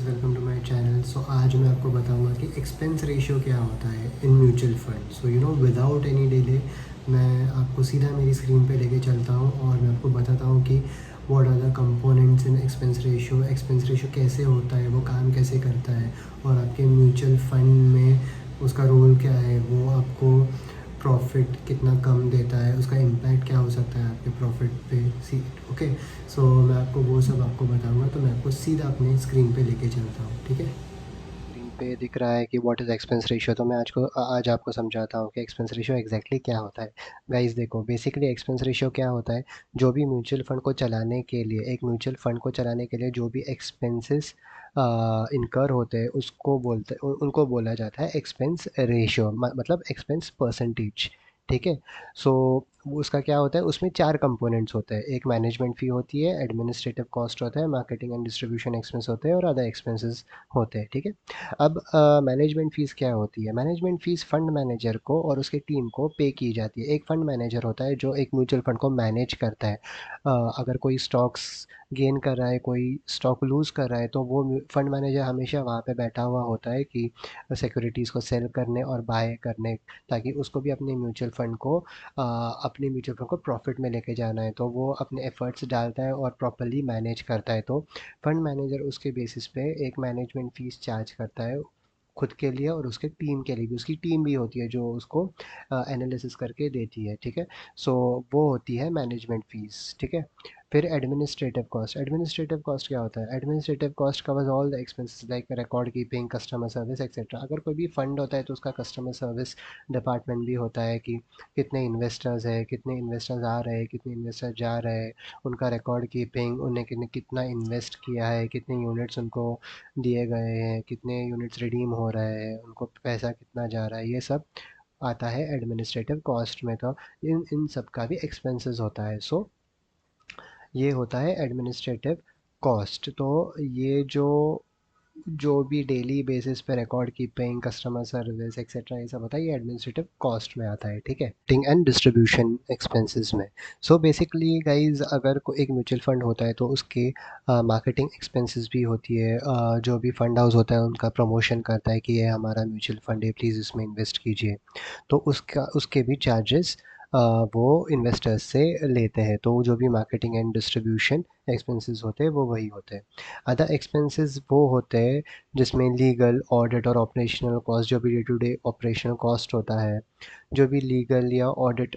Guys, welcome to my channel. So आज मैं आपको बताऊंगा कि एक्सपेंस रेशियो क्या होता है in mutual fund. So without any delay मैं आपको सीधा मेरी स्क्रीन पे लेके चलता हूँ और मैं आपको बताता हूँ कि what are the components in expense ratio कैसे होता है, वो काम कैसे करता है और आपके म्यूचुअल फंड में उसका रोल क्या है, वो आपको प्रॉफिट कितना कम देता है, उसका इम्पैक्ट क्या हो सकता है आपके प्रॉफिट पे। सी ओके। सो मैं आपको वो सब आपको बताऊंगा, तो मैं आपको सीधा अपने स्क्रीन पे लेके चलता हूँ, ठीक है। स्क्रीन पे दिख रहा है कि व्हाट इज़ एक्सपेंस रेशियो, तो मैं आज आपको समझाता हूँ कि एक्सपेंस रेशियो एग्जैक्टली क्या होता है। गाइस देखो, बेसिकली एक्सपेंस रेशियो क्या होता है। जो भी म्यूचुअल फंड को चलाने के लिए एक म्यूचुअल फंड को चलाने के लिए जो भी एक्सपेंसेस इनकर होते हैं उनको बोला जाता है एक्सपेंस रेशियो, मतलब एक्सपेंस परसेंटेज। ठीक है। सो उसका क्या होता है, उसमें चार कंपोनेंट्स होते हैं। एक मैनेजमेंट फ़ी होती है, एडमिनिस्ट्रेटिव कॉस्ट होता है, मार्केटिंग एंड डिस्ट्रीब्यूशन एक्सपेंस होते हैं और अदर एक्सपेंसेस होते हैं। ठीक है। अब मैनेजमेंट फ़ीस क्या होती है। मैनेजमेंट फ़ीस फंड मैनेजर को और उसकी टीम को पे की जाती है। एक फंड मैनेजर होता है जो एक म्यूचुअल फंड को मैनेज करता है। अगर कोई स्टॉक्स गेन कर रहा है, कोई स्टॉक लूज़ कर रहा है, तो वो फंड मैनेजर हमेशा वहाँ पे बैठा हुआ होता है कि सिक्योरिटीज़ को सेल करने और बाय करने, ताकि उसको भी अपने म्यूचुअल फंड को प्रॉफिट में लेके जाना है, तो वो अपने एफर्ट्स डालता है और प्रॉपरली मैनेज करता है। तो फंड मैनेजर उसके बेसिस पे एक मैनेजमेंट फ़ीस चार्ज करता है खुद के लिए और उसके टीम के लिए भी। उसकी टीम भी होती है जो उसको एनालिसिस करके देती है। ठीक है। सो वो होती है मैनेजमेंट फ़ीस। ठीक है। फिर एडमिनिस्ट्रेटिव कॉस्ट क्या होता है। Administrative cost covers all the expenses like record keeping, customer service etcetera. अगर कोई भी फंड होता है तो उसका कस्टमर सर्विस डिपार्टमेंट भी होता है कि कितने इन्वेस्टर्स है, कितने इन्वेस्टर्स आ रहे हैं, कितने इन्वेस्टर जा रहे हैं, उनका रिकॉर्ड कीपिंग, उन्हें कितना इन्वेस्ट किया है, कितने यूनिट्स उनको दिए गए हैं, कितने यूनिट्स रिडीम हो रहे हैं, उनको पैसा कितना जा रहा है, ये सब आता है एडमिनिस्ट्रेटिव कॉस्ट में। तो इन इन सब का भी एक्सपेंसेस होता है। सो ये होता है एडमिनिस्ट्रेटिव कॉस्ट। तो ये जो भी डेली बेसिस पे record keeping, customer service etcetera, ये सब होता है, ये एडमिनिस्ट्रेटिव कॉस्ट में आता है। ठीक है। टिंग एंड डिस्ट्रीब्यूशन एक्सपेंसेस में। सो बेसिकली गाइज, अगर कोई एक म्यूचुअल फंड होता है तो उसके मार्केटिंग एक्सपेंसेस भी होती है। जो भी फंड हाउस होता है उनका प्रमोशन करता है कि ये हमारा म्यूचुअल फंड है, प्लीज़ इसमें इन्वेस्ट कीजिए। तो उसके भी चार्जेस वो इन्वेस्टर्स से लेते हैं। तो जो भी मार्केटिंग एंड डिस्ट्रीब्यूशन एक्सपेंसेस होते हैं वो वही होते हैं। अदर एक्सपेंसेस वो होते हैं जिसमें लीगल, ऑडिट और ऑपरेशनल कॉस्ट, जो भी day to day operational cost होता है, जो भी लीगल या ऑडिट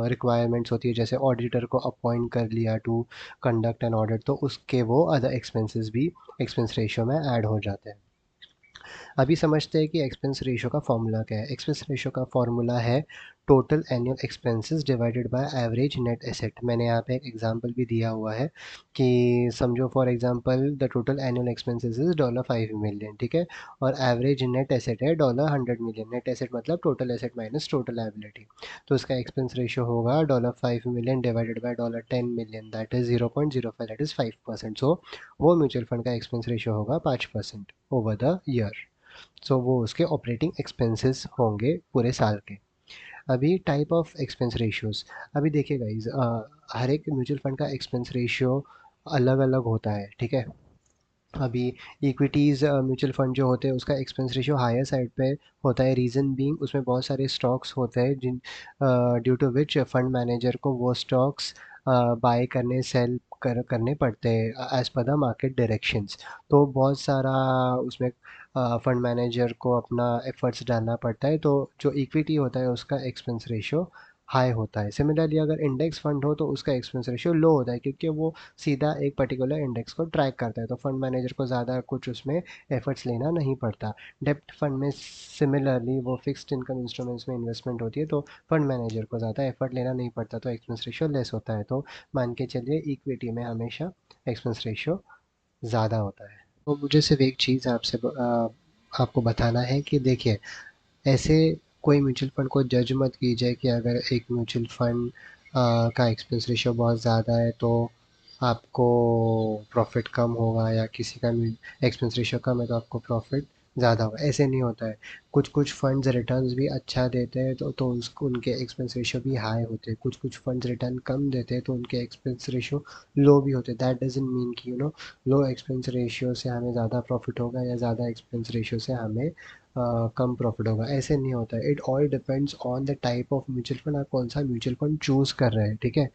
रिक्वायरमेंट्स होती है, जैसे ऑडिटर को अपॉइंट कर लिया टू कंडक्ट एन ऑडिट, तो उसके वो अदर एक्सपेंसेस भी एक्सपेंस रेशियो में ऐड हो जाते हैं। अभी समझते हैं कि एक्सपेंस रेशियो का फॉर्मूला क्या है। एक्सपेंस रेशियो का फॉर्मूला है total annual expenses divided by average net asset. मैंने यहाँ पे एक एग्जांपल भी दिया हुआ है कि समझो for example the total annual expenses is $5 million. ठीक है। और एवरेज नेट एसेट है $100 मिलियन। नेट एसेट मतलब total asset minus total liability. तो इसका एक्सपेंस रेशियो होगा $5 million divided by $10 million, that is 0.05, that is 5%। सो वो म्यूचुअल फंड का एक्सपेंस रेशियो होगा 5% ओवर द ईयर। सो वो उसके ऑपरेटिंग एक्सपेंसेस होंगे पूरे साल के। अभी टाइप ऑफ एक्सपेंस रेशियोज, अभी देखिए गाइज, हर एक म्यूचुअल फंड का एक्सपेंस रेशियो अलग अलग होता है। ठीक है। अभी इक्विटीज़ म्यूचुअल फंड जो होते हैं उसका एक्सपेंस रेशियो हायर साइड पे होता है। रीज़न बीइंग उसमें बहुत सारे स्टॉक्स होते हैं जिन due to which fund manager को वो स्टॉक्स बाय करने पड़ते हैं as per the market directions. तो बहुत सारा उसमें फंड मैनेजर को अपना एफर्ट्स डालना पड़ता है, तो जो इक्विटी होता है उसका एक्सपेंस रेशियो हाई होता है। सिमिलरली अगर इंडेक्स फंड हो तो उसका एक्सपेंस रेशियो लो होता है, क्योंकि वो सीधा एक पर्टिकुलर इंडेक्स को ट्रैक करता है, तो फंड मैनेजर को ज़्यादा कुछ उसमें एफर्ट्स लेना नहीं पड़ता। डेप्ट फंड में सिमिलरली वो फिक्स्ड इनकम इंस्ट्रूमेंट्स में इन्वेस्टमेंट होती है, तो फंड मैनेजर को ज़्यादा एफर्ट लेना नहीं पड़ता, तो एक्सपेंस रेशियो लेस होता है। तो मान के चलिए इक्विटी में हमेशा एक्सपेंस रेशियो ज़्यादा होता है। तो मुझे सिर्फ एक चीज़ आपको बताना है कि देखिए, ऐसे कोई म्यूचुअल फंड को जज मत कीजिए कि अगर एक म्यूचुअल फंड का एक्सपेंस रेशियो बहुत ज़्यादा है तो आपको प्रॉफिट कम होगा, या किसी का एक्सपेंस रेशियो कम है तो आपको प्रॉफिट ज़्यादा होगा, ऐसे नहीं होता है। कुछ कुछ फंड्स रिटर्न्स भी अच्छा देते हैं तो उसको उनके एक्सपेंस रेशियो भी हाई होते हैं, कुछ कुछ फंड्स रिटर्न कम देते हैं तो उनके एक्सपेंस रेशियो लो भी होते हैं। दैट डजंट मीन कि लो एक्सपेंस रेशियो से हमें ज़्यादा प्रॉफिट होगा या ज़्यादा एक्सपेंस रेशियो से हमें कम प्रॉफिट होगा, ऐसे नहीं होता है। It all depends on the type of mutual fund, आप कौन सा म्यूचुअल फंड चूज़ कर रहे हैं, ठीक है।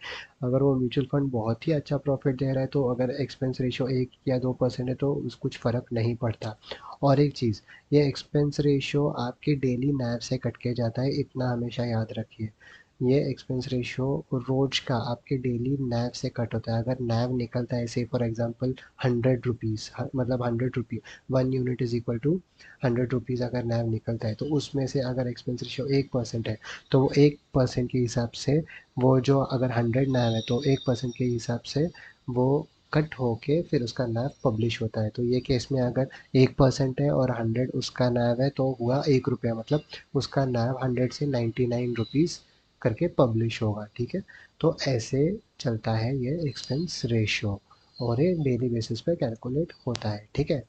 अगर वो म्यूचुअल फंड बहुत ही अच्छा प्रॉफिट दे रहा है तो अगर एक्सपेंस रेशियो 1 या 2% है तो कुछ फ़र्क नहीं पड़ता। और एक चीज़, ये एक्सपेंस रेशियो आपके डेली नैव से कट के जाता है, इतना हमेशा याद रखिए। ये एक्सपेंस रेशियो रोज का आपके डेली नैव से कट होता है। अगर नैव निकलता है, से फॉर एग्जांपल 100 रुपीज़, मतलब 100 rupee, 1 unit is equal to 100 rupees, अगर नैव निकलता है तो उसमें से अगर एक्सपेंस रेशियो 1% है तो वो 1% के हिसाब से, वो जो अगर 100 नैव है तो 1% के हिसाब से वो कट होके फिर उसका नैव पब्लिश होता है। तो ये केस में अगर 1% है और 100 उसका नैव है तो हुआ 1 रुपया, मतलब उसका नैव 100 से 99 रुपीज़ करके पब्लिश होगा, ठीक है। तो ऐसे चलता है ये एक्सपेंस रेशियो, और ये डेली बेसिस पे कैलकुलेट होता है, ठीक है।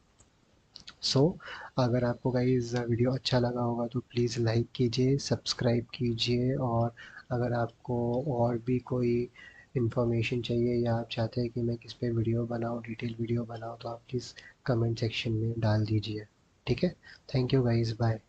सो अगर आपको गाइस वीडियो अच्छा लगा होगा तो प्लीज़ लाइक कीजिए, सब्सक्राइब कीजिए, और अगर आपको और भी कोई इन्फॉर्मेशन चाहिए या आप चाहते हैं कि मैं किस पे वीडियो बनाऊँ, डिटेल वीडियो बनाऊँ, तो आप प्लीज़ कमेंट सेक्शन में डाल दीजिए, ठीक है। Thank you guys, bye.